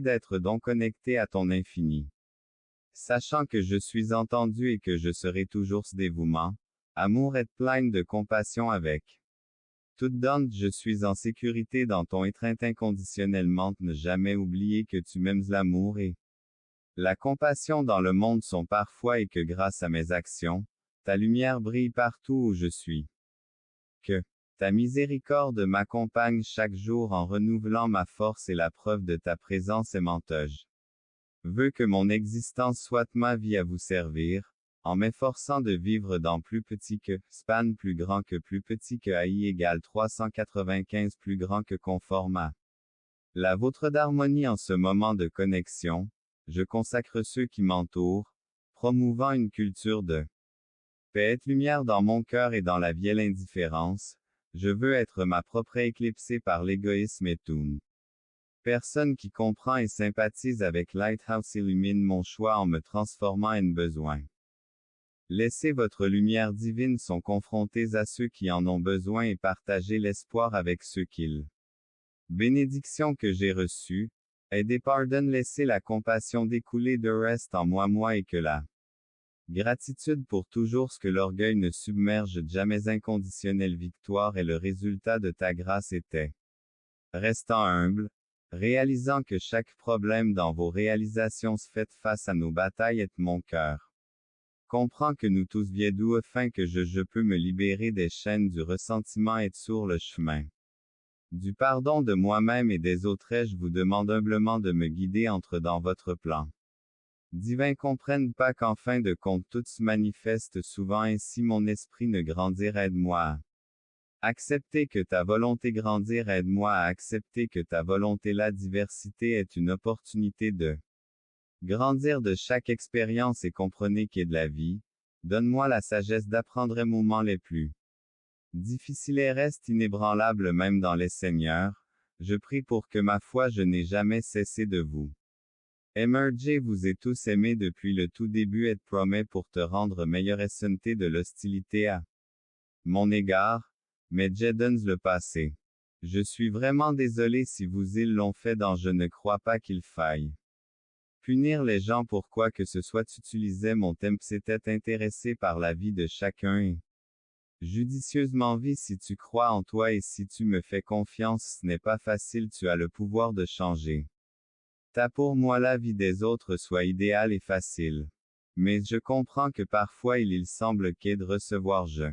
d'être donc connecté à ton infini. Sachant que je suis entendu et que je serai toujours ce dévouement, amour est plein de compassion avec. Tout donne, je suis en sécurité dans ton étreinte inconditionnellement, ne jamais oublier que tu m'aimes l'amour et la compassion dans le monde sont parfois et que grâce à mes actions, ta lumière brille partout où je suis. Que ta miséricorde m'accompagne chaque jour en renouvelant ma force et la preuve de ta présence aimanteuse. Veux que mon existence soit ma vie à vous servir, en m'efforçant de vivre dans plus petit que, span plus grand que plus petit que AI égale 395 plus grand que conforme à la vôtre d'harmonie en ce moment de connexion, je consacre ceux qui m'entourent, promouvant une culture de paix et lumière dans mon cœur et dans la vieille indifférence, je veux être ma propre éclipsée par l'égoïsme et tout. Personne qui comprend et sympathise avec Lighthouse illumine mon choix en me transformant en besoin. Laissez votre lumière divine sont confrontés à ceux qui en ont besoin et partagez l'espoir avec ceux qu'ils. Bénédiction que j'ai reçue, aidez pardonne laissez la compassion découler de reste en moi et que la gratitude pour toujours ce que l'orgueil ne submerge jamais inconditionnelle victoire est le résultat de ta grâce était. Restant humble, réalisant que chaque problème dans vos réalisations se fait face à nos batailles est mon cœur. Comprends que nous tous viedou afin que je peux me libérer des chaînes du ressentiment et sur le chemin. Du pardon de moi-même et des autres je vous demande humblement de me guider entre dans votre plan. Divin comprenne pas qu'en fin de compte tout se manifeste souvent ainsi mon esprit ne grandir aide-moi à accepter que ta volonté grandir aide-moi à accepter que ta volonté la diversité est une opportunité de grandir de chaque expérience et comprenez qu'est de la vie, donne-moi la sagesse d'apprendre les moments les plus difficiles et reste inébranlable même dans les seigneurs, je prie pour que ma foi je n'ai jamais cessé de vous. Emerger vous ai tous aimé depuis le tout début et promet pour te rendre meilleure essenté de l'hostilité à mon égard, mais Jedons le passé. Je suis vraiment désolé si vous ils l'ont fait dans je ne crois pas qu'il faille punir les gens pour quoi que ce soit utilisait mon thème c'était intéressé par la vie de chacun et judicieusement vie si tu crois en toi et si tu me fais confiance ce n'est pas facile tu as le pouvoir de changer. Ta pour moi la vie des autres soit idéale et facile. Mais je comprends que parfois il semble qu'est de recevoir je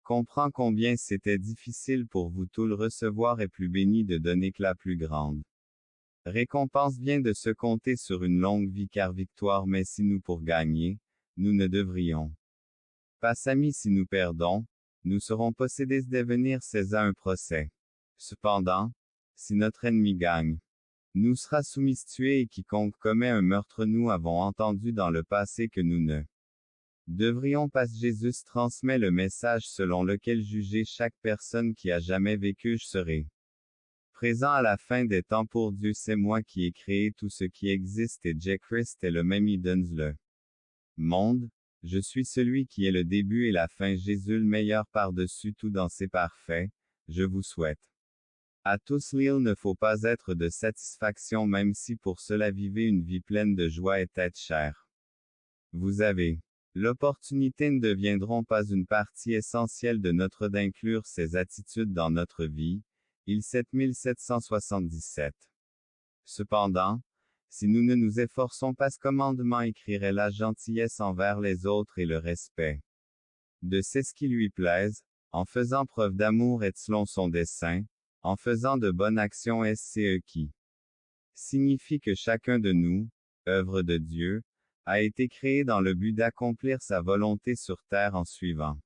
comprends combien c'était difficile pour vous tout le recevoir et plus béni de donner que la plus grande récompense vient de se compter sur une longue vie car victoire mais si nous pour gagner, nous ne devrions pas s'amis si nous perdons, nous serons possédés de devenir c'est à un procès. Cependant, si notre ennemi gagne, nous sera soumis tué et quiconque commet un meurtre nous avons entendu dans le passé que nous ne devrions pas Jésus transmet le message selon lequel juger chaque personne qui a jamais vécu je serai présent à la fin des temps pour Dieu c'est moi qui ai créé tout ce qui existe et Christ est le même il donne le monde, je suis celui qui est le début et la fin Jésus le meilleur par-dessus tout dans ses parfaits, je vous souhaite. À tous il ne faut pas être de satisfaction même si pour cela vivez une vie pleine de joie et tête chère. Vous avez l'opportunité ne deviendront pas une partie essentielle de notre d'inclure ces attitudes dans notre vie, il 7777. Cependant, si nous ne nous efforçons pas ce commandement écrirait la gentillesse envers les autres et le respect de c'est ce qui lui plaise, en faisant preuve d'amour et selon son dessein, en faisant de bonnes actions SCE qui signifie que chacun de nous, œuvre de Dieu, a été créé dans le but d'accomplir sa volonté sur terre en suivant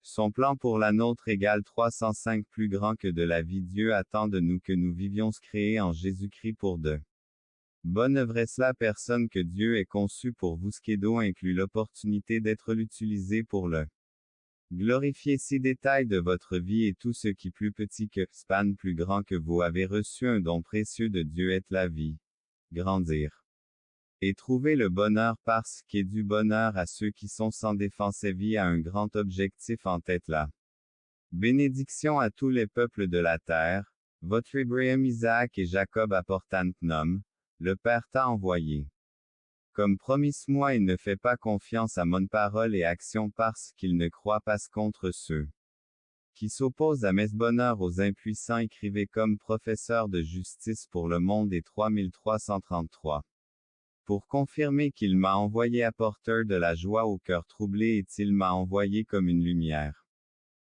son plan pour la nôtre égale 305 plus grand que de la vie Dieu attend de nous que nous vivions créés en Jésus-Christ pour de bonne œuvre est la personne que Dieu est conçu pour vous ce qui inclut l'opportunité d'être l'utilisé pour le glorifier si détails de votre vie et tout ce qui plus petit que span plus grand que vous avez reçu un don précieux de Dieu est la vie. Grandir. Et trouver le bonheur parce qu'est du bonheur à ceux qui sont sans défense et vie à un grand objectif en tête là. Bénédiction à tous les peuples de la terre, votre Abraham Isaac et Jacob apportant nom, le Père t'a envoyé. Comme promise-moi et ne fais pas confiance à mon parole et action parce qu'il ne croit pas contre ceux qui s'opposent à mes bonheurs aux impuissants. Écrivez comme professeur de justice pour le monde et 3333. Pour confirmer qu'il m'a envoyé apporteur de la joie au cœur troublé et il m'a envoyé comme une lumière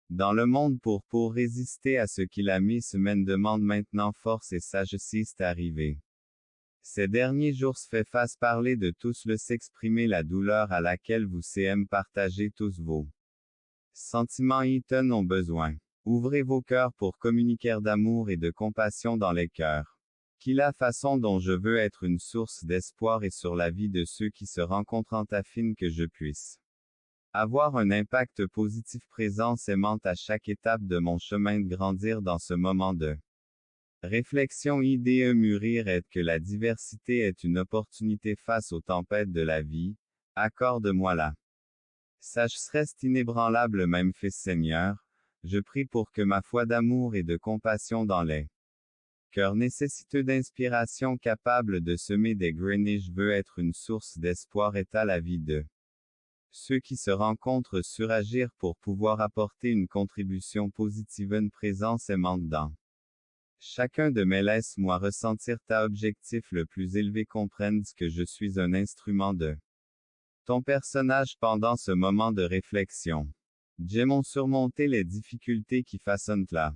dans le monde pour résister à ce qu'il a mis. Semaine demande maintenant force et sagesse est arrivé. Ces derniers jours se fait face parler de tous le s'exprimer la douleur à laquelle vous CM partagez tous vos sentiments Eaton ont besoin. Ouvrez vos cœurs pour communiquer d'amour et de compassion dans les cœurs. Qui la façon dont je veux être une source d'espoir et sur la vie de ceux qui se rencontrent afin que je puisse avoir un impact positif présence aimante à chaque étape de mon chemin de grandir dans ce moment de réflexion idée mûrir est que la diversité est une opportunité face aux tempêtes de la vie, accorde-moi la sagesse inébranlable même Fils Seigneur, je prie pour que ma foi d'amour et de compassion dans les cœurs nécessiteux d'inspiration capable de semer des graines et je veux être une source d'espoir et à la vie de ceux qui se rencontrent sur agir pour pouvoir apporter une contribution positive une présence aimante dans chacun de mes laisse-moi ressentir ta objectif le plus élevé comprenne que je suis un instrument de ton personnage pendant ce moment de réflexion. J'aime surmonter les difficultés qui façonnent la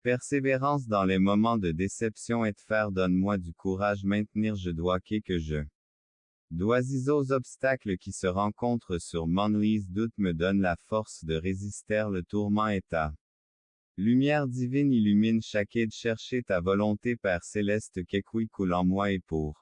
persévérance dans les moments de déception et de faire donne-moi du courage maintenir je dois que je dois aux obstacles qui se rencontrent sur mon liste doute me donne la force de résister le tourment et ta lumière divine illumine chaque et de chercher ta volonté Père céleste qu'écoui coule en moi et pour